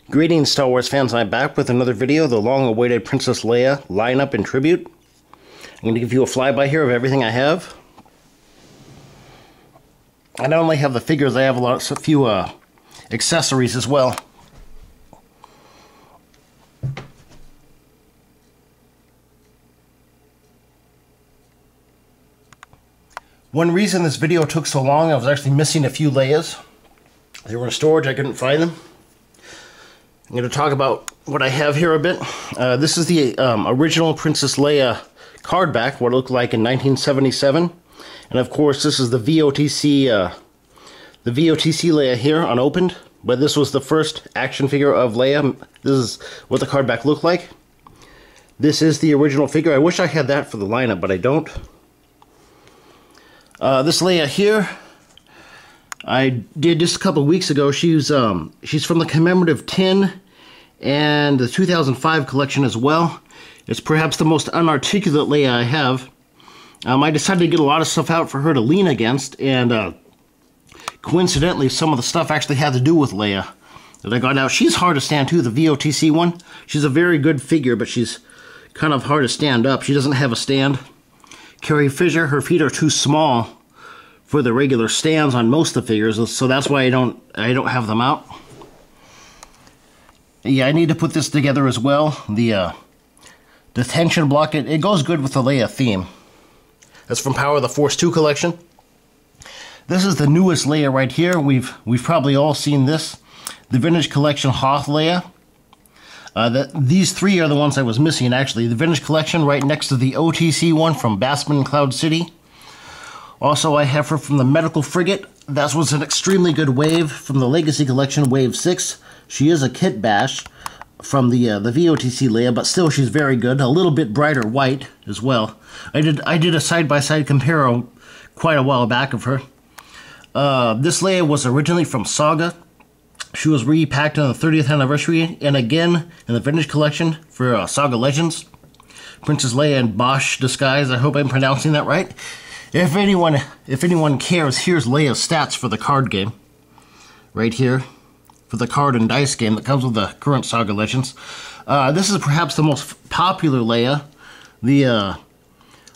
Greetings, Star Wars fans. I'm back with another video, the long-awaited Princess Leia lineup and tribute. I'm going to give you a flyby here of everything I have. I not only have the figures, I have a few accessories as well. One reason this video took so long, I was actually missing a few Leias. They were in storage, I couldn't find them. I'm going to talk about what I have here a bit. This is the original Princess Leia card back, what it looked like in 1977. And of course, this is the VOTC Leia here, unopened. But this was the first action figure of Leia. This is what the card back looked like. This is the original figure. I wish I had that for the lineup, but I don't. This Leia here, I did just a couple weeks ago. She's from the commemorative tin and the 2005 collection as well. It's perhaps the most unarticulate Leia I have. I decided to get a lot of stuff out for her to lean against, and coincidentally, some of the stuff actually had to do with Leia that I got out. She's hard to stand too, the VOTC one. She's a very good figure, but she's kind of hard to stand up. She doesn't have a stand. Carrie Fisher, her feet are too small for the regular stands on most of the figures, so that's why I don't have them out. Yeah, I need to put this together as well. The tension block, it goes good with the Leia theme. That's from Power of the Force 2 collection. This is the newest Leia right here. We've probably all seen this. The Vintage Collection Hoth Leia. These three are the ones I was missing, actually. The Vintage Collection right next to the OTC one from Bassman Cloud City. Also, I have her from the Medical Frigate. That was an extremely good wave from the Legacy Collection, Wave 6. She is a kit bash from the VOTC Leia, but still she's very good. A little bit brighter white as well. I did a side-by-side compare quite a while back of her. This Leia was originally from Saga. She was repacked on the 30th anniversary, and again in the Vintage Collection for Saga Legends. Princess Leia in Bosch disguise. I hope I'm pronouncing that right. If anyone cares, here's Leia's stats for the card game. Right here. For the card and dice game that comes with the current Saga Legends. This is perhaps the most popular Leia.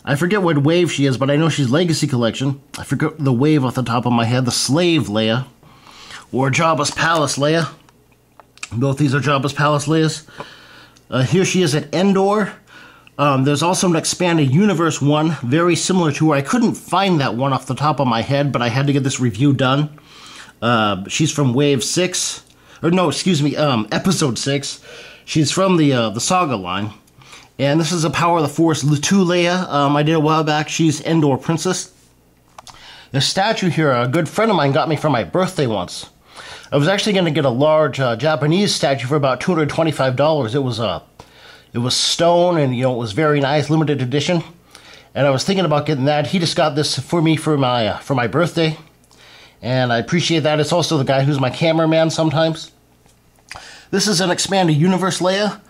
I forget what wave she is, but I know she's Legacy Collection. I forget the wave off the top of my head. The Slave Leia. Or Jabba's Palace Leia. Both these are Jabba's Palace Leias. Here she is at Endor. There's also an Expanded Universe one, very similar to her. I couldn't find that one off the top of my head, but I had to get this review done. She's from Wave 6. Or no, excuse me, Episode 6. She's from the Saga line. And this is a Power of the Force 2 Leia. I did a while back. She's Endor Princess. This statue here, a good friend of mine got me for my birthday once. I was actually going to get a large Japanese statue for about $225. It was stone, and it was very nice, limited edition. And I was thinking about getting that. He just got this for me for my birthday, and I appreciate that. It's also the guy who's my cameraman sometimes. This is an Expanded Universe Leia.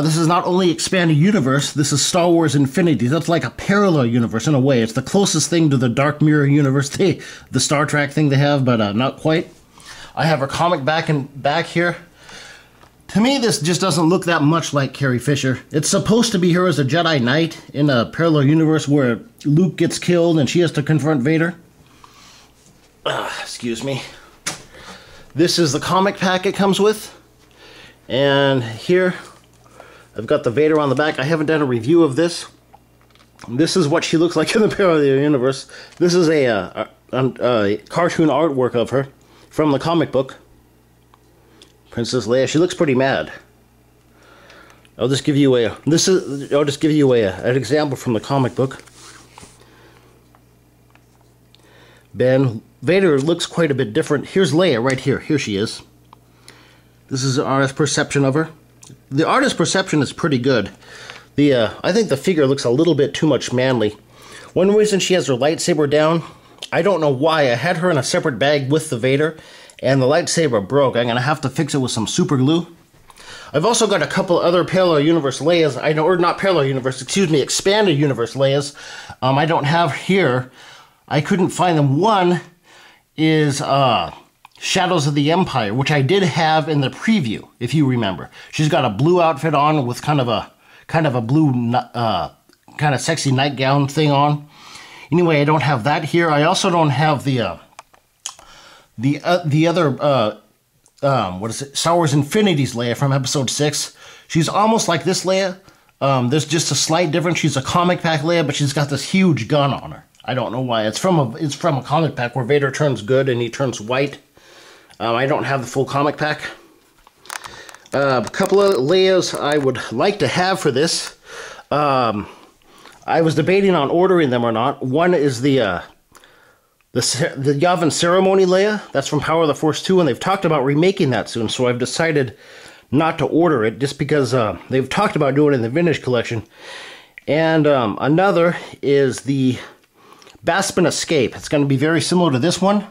This is not only Expanded Universe, this is Star Wars Infinity. That's like a parallel universe in a way. It's the closest thing to the Dark Mirror universe, the Star Trek thing they have, but not quite. I have her comic back here. To me, this just doesn't look that much like Carrie Fisher. It's supposed to be her as a Jedi Knight in a parallel universe where Luke gets killed and she has to confront Vader. Excuse me. This is the comic pack it comes with. And here, I've got the Vader on the back. I haven't done a review of this. This is what she looks like in the parallel universe. This is a cartoon artwork of her from the comic book. Princess Leia. She looks pretty mad. I'll just give you an example from the comic book. Vader looks quite a bit different. Here's Leia right here. Here she is. This is an artist's perception of her. The artist's perception is pretty good. I think the figure looks a little bit too much manly. One reason she has her lightsaber down, I don't know why. I had her in a separate bag with the Vader, and the lightsaber broke. I'm going to have to fix it with some super glue. I've also got a couple other parallel universe Leias. Or not parallel universe, excuse me, Expanded Universe Leias. I don't have here. I couldn't find them. One is Shadows of the Empire, which I did have in the preview, if you remember. She's got a blue outfit on with kind of a blue, kind of sexy nightgown thing on. Anyway, I don't have that here. I also don't have the other what is it? Star Wars Infinity's Leia from Episode 6. She's almost like this Leia. There's just a slight difference. She's a comic pack Leia, but she's got this huge gun on her. I don't know why. It's from a comic pack where Vader turns good and he turns white. I don't have the full comic pack. A couple of Leias I would like to have for this. I was debating on ordering them or not. One is the Yavin Ceremony Leia. That's from Power of the Force 2, and they've talked about remaking that soon, so I've decided not to order it just because they've talked about doing it in the Vintage Collection. And another is the Bespin Escape. It's going to be very similar to this one,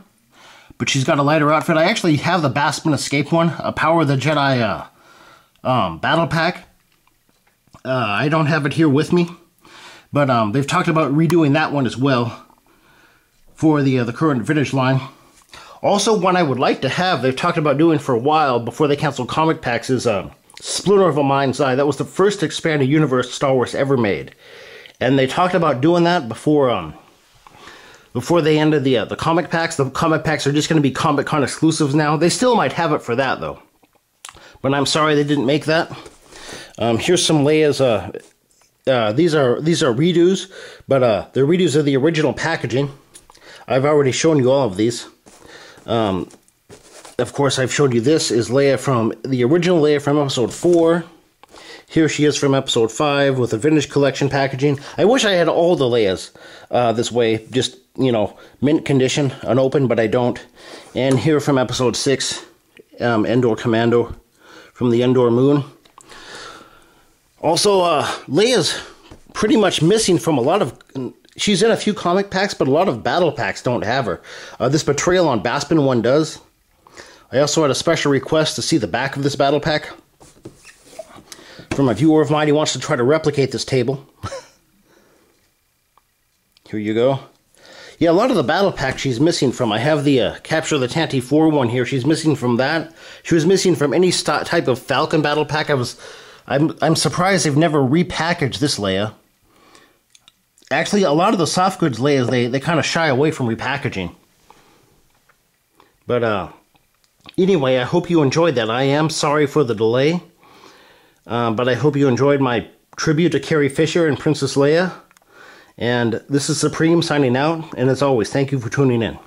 but she's got a lighter outfit. I actually have the Bespin Escape one, a Power of the Jedi battle pack. I don't have it here with me, but they've talked about redoing that one as well for the current Vintage line. Also, one I would like to have, they've talked about doing for a while before they canceled comic packs, is Splinter of a Mind's Eye. That was the first expanded universe Star Wars ever made, and they talked about doing that before they ended the comic packs. The comic packs are just going to be Comic Con exclusives now. They still might have it for that though, but I'm sorry they didn't make that. Here's some Leia's. These are redos, but they're redos of the original packaging. I've already shown you all of these. Of course, I've showed you this is Leia from the original Leia from Episode 4. Here she is from Episode 5 with a Vintage Collection packaging. I wish I had all the Leias this way, just, you know, mint condition, unopened, but I don't. And here from Episode 6, Endor Commando from the Endor Moon. Also, Leia's pretty much missing from a lot of... She's in a few comic packs, but a lot of battle packs don't have her. This Betrayal on Bespin one does. I also had a special request to see the back of this battle pack from a viewer of mine. He wants to try to replicate this table. Here you go. Yeah, a lot of the battle packs she's missing from. I have the Capture the Tantive 4 one here. She's missing from that. She was missing from any type of Falcon battle pack. I'm surprised they've never repackaged this Leia. Actually, a lot of the soft goods Leias, they kind of shy away from repackaging. But anyway, I hope you enjoyed that. I am sorry for the delay. But I hope you enjoyed my tribute to Carrie Fisher and Princess Leia. And this is Supreme signing out. And as always, thank you for tuning in.